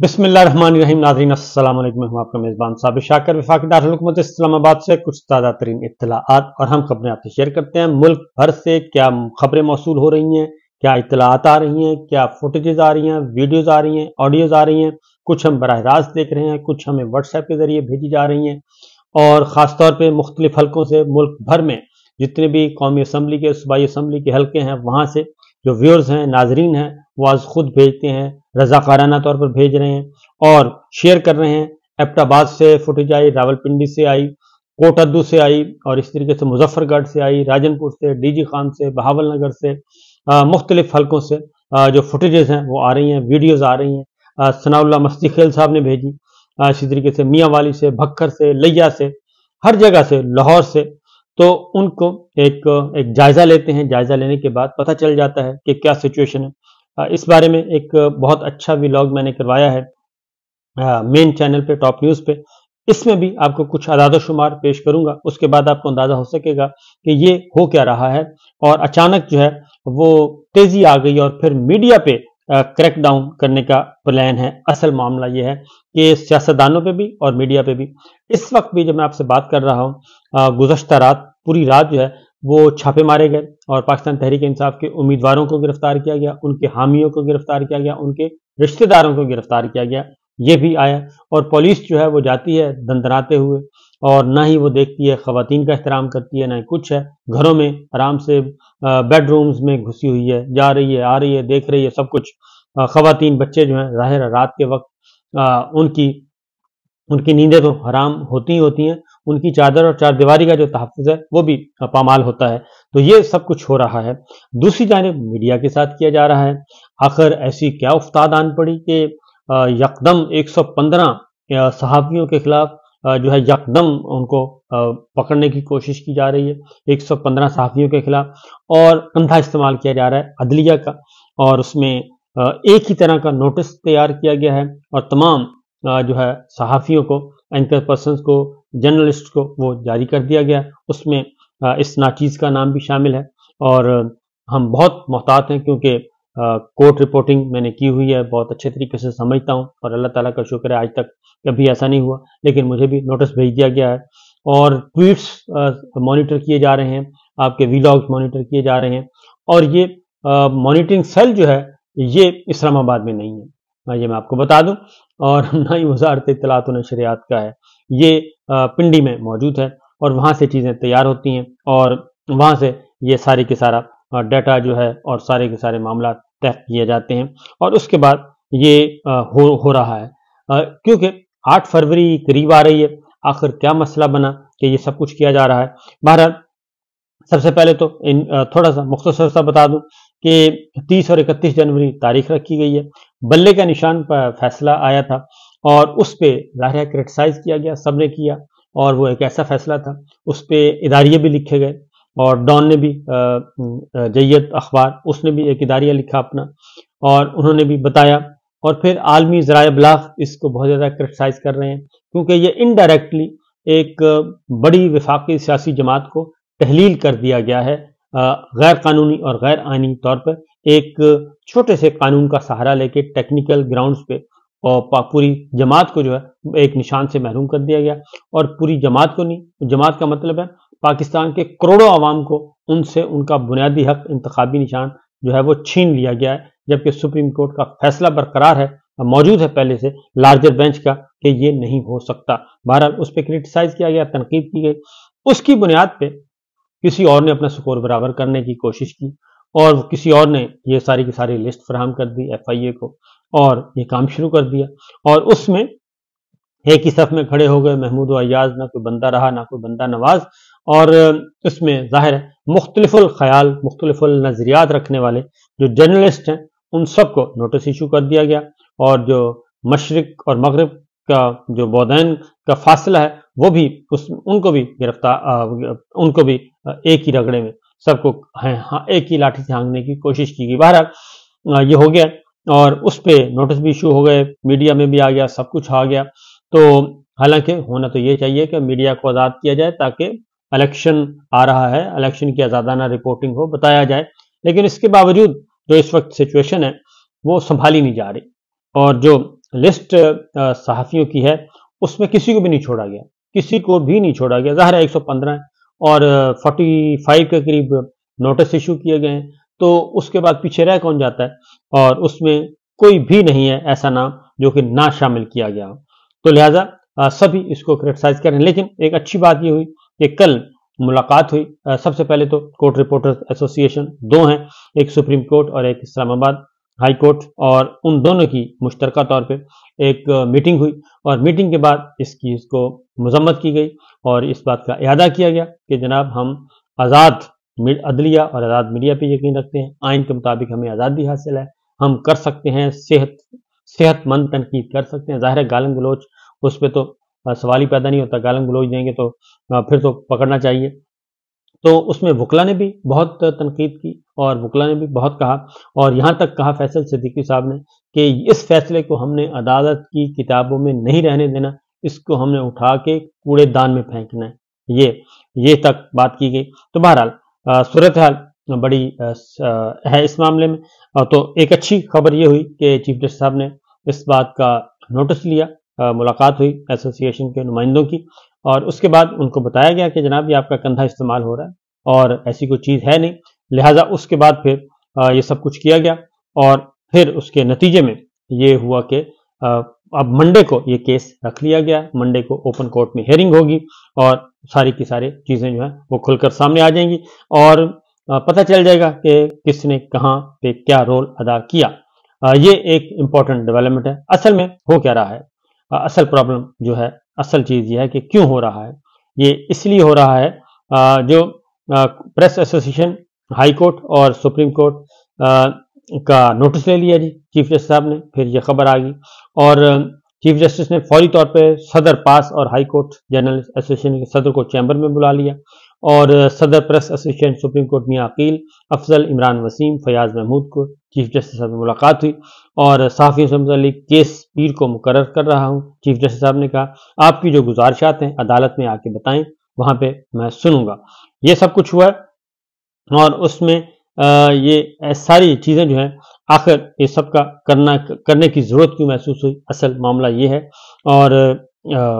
बिस्मिल्लाहिर्रहमानिर्रहीम। नाज़रीन अस्सलाम वालेकुम। मैं हूं आपका मेज़बान साबिर शाकिर, वफाकी दारुल हुकूमत इस्लामाबाद से कुछ ताज़ा तरीन इत्तलाआत और हम खबरें आपसे शेयर करते हैं। मुल्क भर से क्या खबरें मौसूल हो रही हैं, क्या इत्तलाआत आ रही हैं, क्या फुटेजेस आ रही हैं, वीडियोज़ आ रही हैं, ऑडियोज़ आ रही हैं। कुछ हम बराह रास्त देख रहे हैं, कुछ हमें व्हाट्सएप के ज़रिए भेजी जा रही हैं और ख़ास तौर पर मुख्तलिफ हलकों से मुल्क भर में जितने भी कौमी असम्बली के, सूबाई असम्बली के हलके हैं, वहाँ से जो व्यूअर्स हैं, नाजरीन हैं, वो आज खुद भेजते हैं, रज़ाकाराना तौर पर भेज रहे हैं और शेयर कर रहे हैं। एबटाबाद से फुटेज आई, रावलपिंडी से आई, कोटद्दू से आई और इस तरीके से मुजफ्फरगढ़ से आई, राजनपुर से, डीजी खान से, बहावल नगर से, मुख्तलिफ हलकों से जो फुटेजेस हैं वो आ रही हैं, वीडियोज़ आ रही हैं। सनाउल्लाह मस्ती खेल साहब ने भेजी, इसी तरीके से मियाँ वाली से, भक्खर से, लिया से, हर जगह से, लाहौर से। तो उनको एक जायज़ा लेते हैं। जायज़ा लेने के बाद पता चल जाता है कि क्या सिचुएशन है। इस बारे में एक बहुत अच्छा व्लॉग मैंने करवाया है मेन चैनल पे, टॉप न्यूज़ पे। इसमें भी आपको कुछ अदाद शुमार पेश करूंगा, उसके बाद आपको अंदाज़ा हो सकेगा कि ये हो क्या रहा है। और अचानक जो है वो तेज़ी आ गई और फिर मीडिया पे क्रैक डाउन करने का प्लान है। असल मामला ये है कि सियासतदानों पे भी और मीडिया पे भी इस वक्त भी जब मैं आपसे बात कर रहा हूँ, गुज़श्ता रात पूरी रात जो है वो छापे मारे गए और पाकिस्तान तहरीक इंसाफ के उम्मीदवारों को गिरफ्तार किया गया, उनके हामियों को गिरफ्तार किया गया, उनके रिश्तेदारों को गिरफ्तार किया गया। ये भी आया और पुलिस जो है वो जाती है दंदनाते हुए और ना ही वो देखती है, ख़वातीन का एहतराम करती है, ना ही कुछ है। घरों में आराम से बेडरूम्स में घुसी हुई है, जा रही है, आ रही है, देख रही है सब कुछ। ख़वातीन, बच्चे जो हैं ज़ाहिर है रात के वक्त उनकी नींदें तो हराम होती ही होती हैं, उनकी चादर और चारदीवारी का जो तहफ़्फ़ुज़ है वो भी पामाल होता है। तो ये सब कुछ हो रहा है। दूसरी जानिब मीडिया के साथ किया जा रहा है। आखिर ऐसी क्या उफ्ताद आन पड़ी कि यकदम 115 सहाफ़ियों के खिलाफ जो है यकदम उनको पकड़ने की कोशिश की जा रही है। 115 सहाफ़ियों के खिलाफ और कंधा इस्तेमाल किया जा रहा है अदलिया का और उसमें एक ही तरह का नोटिस तैयार किया गया है और तमाम जो है सहाफ़ियों को, एंकर पर्सन्स को, जर्नलिस्ट को वो जारी कर दिया गया। उसमें इस नाचीज़ का नाम भी शामिल है और हम बहुत मोहतात हैं क्योंकि कोर्ट रिपोर्टिंग मैंने की हुई है, बहुत अच्छे तरीके से समझता हूँ और अल्लाह ताला का शुक्र है आज तक कभी ऐसा नहीं हुआ। लेकिन मुझे भी नोटिस भेज दिया गया है और ट्वीट्स मॉनिटर किए जा रहे हैं, आपके व्लॉग्स मॉनिटर किए जा रहे हैं और ये मॉनिटरिंग सेल जो है ये इस्लामाबाद में नहीं है, ये मैं आपको बता दूं। और ना ही वज़ारत इत्तलात व नशरियात का है, ये पिंडी में मौजूद है और वहाँ से चीज़ें तैयार होती हैं और वहाँ से ये सारी के सारा डाटा जो है और सारे के सारे मामला तय किए जाते हैं और उसके बाद ये हो रहा है। क्योंकि 8 फरवरी करीब आ रही है, आखिर क्या मसला बना कि ये सब कुछ किया जा रहा है। बहरहाल सबसे पहले तो थोड़ा सा मुख्तसर सा बता दूं कि 30 और 31 जनवरी तारीख रखी गई है। बल्ले का निशान पर फैसला आया था और उस पर ज़ाहिर है क्रिटिसाइज़ किया गया, सब ने किया और वो एक ऐसा फैसला था, उस पर इदारिये भी लिखे गए और डॉन ने भी, जैयत अखबार, उसने भी एक इदारिया लिखा अपना और उन्होंने भी बताया और फिर आलमी ज़राए इब्लाग इसको बहुत ज़्यादा क्रिटिसाइज़ कर रहे हैं क्योंकि ये इनडायरेक्टली एक बड़ी वफाकी सियासी जमात को तहलील कर दिया गया है, गैर कानूनी और गैर आइनी तौर पर एक छोटे से कानून का सहारा लेके टेक्निकल ग्राउंड्स पे और पूरी जमात को जो है एक निशान से महरूम कर दिया गया। और पूरी जमात को नहीं, जमात का मतलब है पाकिस्तान के करोड़ों आवाम को उनसे उनका बुनियादी हक इंतखाबी निशान जो है वो छीन लिया गया है, जबकि सुप्रीम कोर्ट का फैसला बरकरार है, मौजूद है पहले से लार्जर बेंच का कि ये नहीं हो सकता। बहरहाल उस पर क्रिटिसाइज किया गया, तनकीद की गई, उसकी बुनियाद पे किसी और ने अपना स्कोर बराबर करने की कोशिश की और किसी और ने ये सारी की सारी लिस्ट फराहम कर दी FIA को और ये काम शुरू कर दिया और उसमें एक ही सफ में खड़े हो गए महमूद व अय्याज, ना कोई बंदा रहा ना कोई बंदा नवाज। और इसमें जाहिर है मुख्तलिफुल ख्याल, मुख्तलिफुल नज़रियात रखने वाले जो जर्नलिस्ट हैं उन सबको नोटिस इशू कर दिया गया और जो मशरिक और मगरिब का जो बौदैन का फासला है वो भी उनको भी गिरफ्तार, उनको भी एक ही रगड़े में सबको एक ही लाठी से हाँकने की कोशिश की गई। बहरहाल ये हो गया और उस पर नोटिस भी इशू हो गए, मीडिया में भी आ गया, सब कुछ आ गया। तो हालांकि होना तो ये चाहिए कि मीडिया को आज़ाद किया जाए ताकि इलेक्शन आ रहा है, इलेक्शन की आज़ादाना रिपोर्टिंग हो, बताया जाए, लेकिन इसके बावजूद जो इस वक्त सिचुएशन है वो संभाली नहीं जा रही और जो लिस्ट सहाफ़ियों की है, उसमें किसी को भी नहीं छोड़ा गया, किसी को भी नहीं छोड़ा गया। ज़ाहिर है 115 है और 45 के करीब नोटिस इशू किए गए हैं, तो उसके बाद पीछे रह कौन जाता है? और उसमें कोई भी नहीं है ऐसा नाम जो कि ना शामिल किया गया हो। तो लिहाजा सभी इसको क्रिटिसाइज कर रहे हैं। लेकिन एक अच्छी बात ये हुई कि कल मुलाकात हुई। सबसे पहले तो कोर्ट रिपोर्टर्स एसोसिएशन दो हैं, एक सुप्रीम कोर्ट और एक इस्लामाबाद हाई कोर्ट, और उन दोनों की मुश्तरका तौर पे एक मीटिंग हुई और मीटिंग के बाद इसकी इसको मजम्मत की गई और इस बात का इरादा किया गया कि जनाब हम आज़ाद अदलिया और आज़ाद मीडिया पे यकीन रखते हैं, आइन के मुताबिक हमें आज़ादी हासिल है, हम कर सकते हैं, सेहतमंद तनकीद कर सकते हैं। ज़ाहिर है गालन गलोच उस पर तो सवाल ही पैदा नहीं होता, गालन गलोच देंगे तो फिर तो पकड़ना चाहिए। तो उसमें वकला ने भी बहुत तनकीद की और वकला ने भी बहुत कहा, और यहाँ तक कहा फैसल सिद्दीकी साहब ने कि इस फैसले को हमने अदालत की किताबों में नहीं रहने देना, इसको हमने उठा के कूड़ेदान में फेंकना है। ये तक बात की गई। तो बहरहाल सूरत हाल बड़ी है इस मामले में। तो एक अच्छी खबर ये हुई कि चीफ जस्टिस साहब ने इस बात का नोटिस लिया, मुलाकात हुई एसोसिएशन के नुमाइंदों की, और उसके बाद उनको बताया गया कि जनाब ये आपका कंधा इस्तेमाल हो रहा है और ऐसी कोई चीज़ है नहीं। लिहाजा उसके बाद फिर ये सब कुछ किया गया और फिर उसके नतीजे में ये हुआ कि अब मंडे को ये केस रख लिया गया। मंडे को ओपन कोर्ट में हियरिंग होगी और सारी की सारी चीज़ें जो है वो खुलकर सामने आ जाएंगी और पता चल जाएगा कि किसने कहाँ पे क्या रोल अदा किया। ये एक इम्पॉर्टेंट डेवलपमेंट है। असल में हो क्या रहा है, असल प्रॉब्लम जो है, असल चीज़ ये है कि क्यों हो रहा है। ये इसलिए हो रहा है, जो प्रेस एसोसिएशन हाई कोर्ट और सुप्रीम कोर्ट का नोटिस ले लिया जी चीफ जस्टिस साहब ने, फिर ये खबर आ गई और चीफ जस्टिस ने फौरी तौर पे सदर पास और हाई कोर्ट जर्नलिस्ट एसोसिएशन के सदर को चैम्बर में बुला लिया और सदर प्रेस एसोसिएशन सुप्रीम कोर्ट मियां अकील, अफजल, इमरान वसीम, फयाज महमूद को चीफ जस्टिस साहब से मुलाकात हुई और सहाफ़ियों से मुतल्लिक केस पीर को मुकर्रर कर रहा हूँ। चीफ जस्टिस साहब ने कहा आपकी जो गुजारिशात हैं अदालत में आके बताएं, वहां पे मैं सुनूंगा। ये सब कुछ हुआ और उसमें ये सारी चीज़ें जो हैं, आखिर ये सब का करने की ज़रूरत क्यों महसूस हुई, असल मामला ये है। और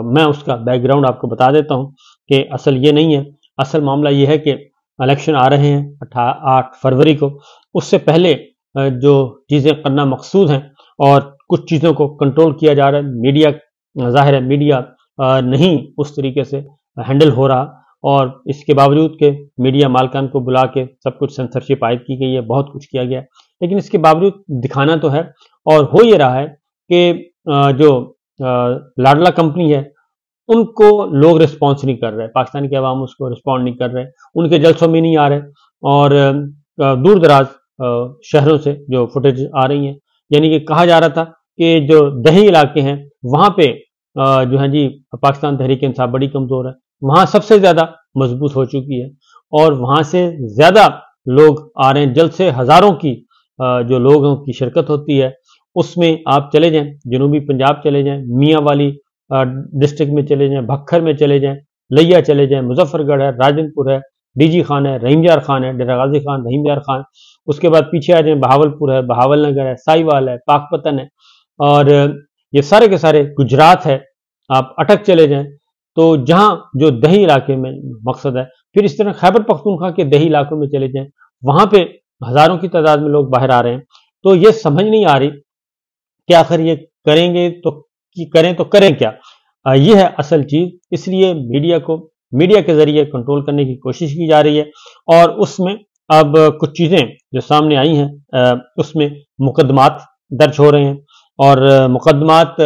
मैं उसका बैकग्राउंड आपको बता देता हूँ कि असल ये नहीं है। असल मामला ये है कि इलेक्शन आ रहे हैं 8 फरवरी को, उससे पहले जो चीज़ें करना मकसूद हैं और कुछ चीज़ों को कंट्रोल किया जा रहा है। मीडिया, ज़ाहिर है मीडिया नहीं उस तरीके से हैंडल हो रहा और इसके बावजूद के मीडिया मालकान को बुला के सब कुछ सेंसरशिप आयद की गई है, बहुत कुछ किया गया है, लेकिन इसके बावजूद दिखाना तो है। और हो ये रहा है कि जो लाडला कंपनी है उनको लोग रिस्पॉन्स नहीं कर रहे, पाकिस्तान की आवाम उसको रिस्पॉन्ड नहीं कर रहे, उनके जलसों में नहीं आ रहे और दूर दराज शहरों से जो फुटेज आ रही हैं, यानी कि कहा जा रहा था कि जो दही इलाके हैं वहाँ पे जो है जी पाकिस्तान तहरीक इंसाफ बड़ी कमज़ोर है, वहाँ सबसे ज़्यादा मजबूत हो चुकी है और वहाँ से ज़्यादा लोग आ रहे हैं। जल्द से हज़ारों की जो लोगों की शिरकत होती है उसमें आप चले जाएं, जनूबी पंजाब चले जाएं, मियाँ वाली डिस्ट्रिक्ट में चले जाएं, भक्खर में चले जाएं, लिया चले जाएं, मुजफ्फरगढ़ है, राजनपुर है, डीजी खान है, रहीमयार खान है, डेरा गाजी खान, रहीमयार खान, उसके बाद पीछे आ जाएं बहावलपुर है, बहावल नगर है, साहिवाल है, पाकपतन है और ये सारे के सारे गुजरात है। आप अटक चले जाएं तो जहां जो दही इलाके में मकसद है, फिर इस तरह खैबर पख्तूनख्वा के दही इलाकों में चले जाएं, वहां पे हजारों की तादाद में लोग बाहर आ रहे हैं। तो ये समझ नहीं आ रही कि आखिर ये करेंगे तो करें तो करें क्या। ये है असल चीज। इसलिए मीडिया के जरिए कंट्रोल करने की कोशिश की जा रही है और उसमें अब कुछ चीजें जो सामने आई हैं उसमें मुकदमात दर्ज हो रहे हैं और मुकदमात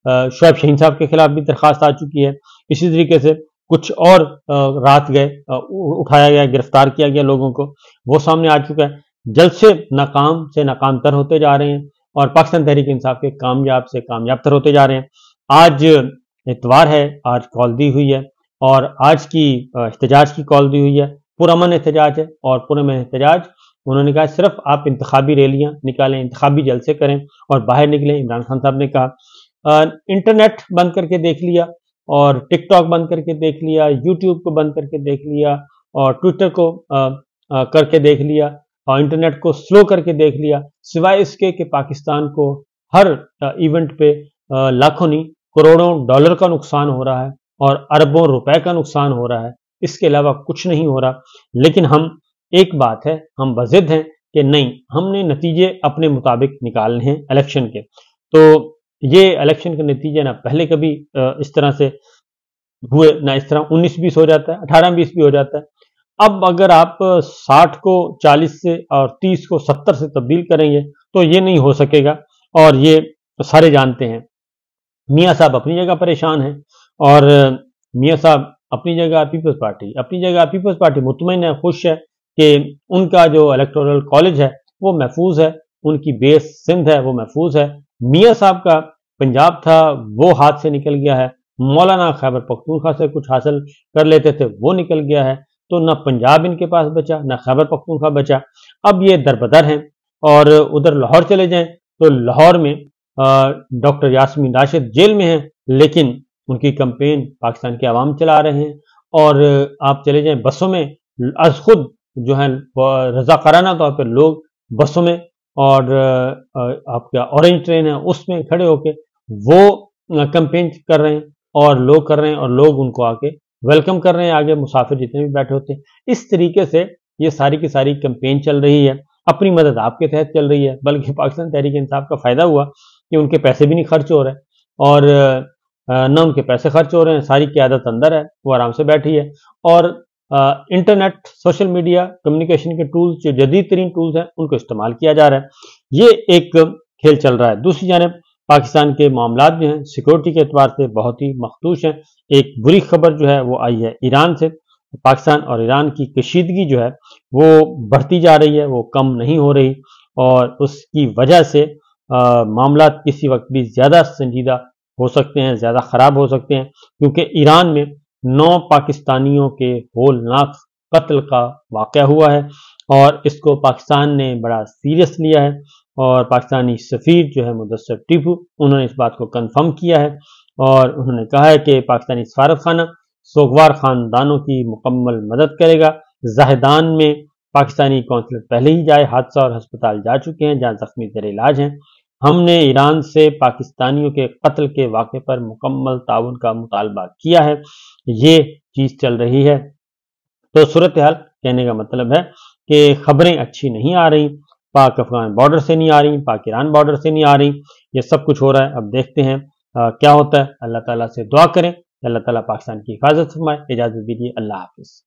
शोएब शाहीन साहब के खिलाफ भी दरखास्त आ चुकी है। इसी तरीके से कुछ और रात गए उठाया गया, गिरफ्तार किया गया लोगों को, वो सामने आ चुका है। जल्द से नाकाम तर होते जा रहे हैं और पाकिस्तान तहरीक इंसाफ के कामयाब से कामयाब तर होते जा रहे हैं। आज इतवार है, आज कॉल दी हुई है और आज की एहतजाज की कॉल दी हुई है। पुरअमन एहतजाज है और पुरअमन एहतजाज उन्होंने कहा सिर्फ आप इंतखाबी रैलियां निकालें, इंतखाबी जलसे करें और बाहर निकलें। इमरान खान साहब ने कहा इंटरनेट बंद करके देख लिया और टिकटॉक बंद करके देख लिया, यूट्यूब को बंद करके देख लिया और ट्विटर को करके देख लिया और इंटरनेट को स्लो करके देख लिया, सिवाय इसके कि पाकिस्तान को हर इवेंट पे लाखों नहीं करोड़ों डॉलर का नुकसान हो रहा है और अरबों रुपए का नुकसान हो रहा है, इसके अलावा कुछ नहीं हो रहा। लेकिन हम, एक बात है, हम बज़िद हैं कि नहीं, हमने नतीजे अपने मुताबिक निकालने हैं इलेक्शन के। तो ये इलेक्शन के नतीजे ना पहले कभी इस तरह से हुए, ना इस तरह 19-20 हो जाता है, 18-20 भी हो जाता है। अब अगर आप 60 को 40 से और 30 को 70 से तब्दील करेंगे तो ये नहीं हो सकेगा, और ये सारे जानते हैं। मियाँ साहब अपनी जगह परेशान हैं, और मियाँ साहब अपनी जगह, पीपल्स पार्टी अपनी जगह, पीपल्स पार्टी मुतमईन है, खुश है कि उनका जो इलेक्टोरल कॉलेज है वो महफूज है, उनकी बेस सिंध है वो महफूज है। मियाँ साहब का पंजाब था वो हाथ से निकल गया है, मौलाना खैबर पख्तूनख्वा से कुछ हासिल कर लेते थे वो निकल गया है, तो ना पंजाब इनके पास बचा, ना खैबर पख्तूनख्वा बचा। अब ये दरबदर हैं, और उधर लाहौर चले जाएं तो लाहौर में डॉक्टर यास्मीन राशिद जेल में हैं, लेकिन उनकी कैंपेन पाकिस्तान के अवाम चला रहे हैं। और आप चले जाएं बसों में, आज खुद जो है रजाकाराना तौर पर लोग बसों में, और आपका ऑरेंज ट्रेन है उसमें खड़े होके वो कैंपेन कर रहे हैं, और लोग कर रहे हैं, और लोग उनको आके वेलकम कर रहे हैं, आगे मुसाफिर जितने भी बैठे होते हैं। इस तरीके से ये सारी की सारी कैंपेन चल रही है, अपनी मदद आपके तहत चल रही है। बल्कि पाकिस्तान तहरीक इंसाफ का फायदा हुआ कि उनके पैसे भी नहीं खर्च हो रहे, और न उनके पैसे खर्च हो रहे हैं, सारी क़यादत अंदर है, वो आराम से बैठी है। और इंटरनेट, सोशल मीडिया, कम्युनिकेशन के टूल्स, जो जदीद तरीन टूल्स हैं, उनको इस्तेमाल किया जा रहा है। ये एक खेल चल रहा है। दूसरी जानब पाकिस्तान के मामलात जो हैं सिक्योरिटी के एतबार से बहुत ही मखदूश हैं। एक बुरी खबर जो है वो आई है ईरान से। पाकिस्तान और ईरान की कशीदगी जो है वो बढ़ती जा रही है, वो कम नहीं हो रही, और उसकी वजह से मामलात किसी वक्त भी ज़्यादा संजीदा हो सकते हैं, ज़्यादा ख़राब हो सकते हैं, क्योंकि ईरान में 9 पाकिस्तानियों के होलनाक कत्ल का वाक़या हुआ है, और इसको पाकिस्तान ने बड़ा सीरियस लिया है। और पाकिस्तानी सफ़ीर जो है मुदस्सर टीपू, उन्होंने इस बात को कन्फर्म किया है, और उन्होंने कहा है कि पाकिस्तानी सफारत खाना सोगवार ख़ानदानों की मुकम्मल मदद करेगा। ज़ाहिदान में पाकिस्तानी कौंसलर पहले ही जाए हादसा और हस्पताल जा चुके हैं जहाँ ज़ख्मी ज़ेर इलाज हैं। हमने ईरान से पाकिस्तानियों के कत्ल के वाक़े पर मुकम्मल ताउन का मुतालबा किया है। ये चीज़ चल रही है। तो सूरत हाल, कहने का मतलब है कि खबरें अच्छी नहीं आ रही, पाक अफगान बॉर्डर से नहीं आ रही, पाक ईरान बॉर्डर से नहीं आ रही, ये सब कुछ हो रहा है। अब देखते हैं क्या होता है। अल्लाह ताला से दुआ करें, अल्लाह ताला पाकिस्तान की हिफाजत फरमाए। इजाज़त दीजिए, अल्लाह हाफ़िज़।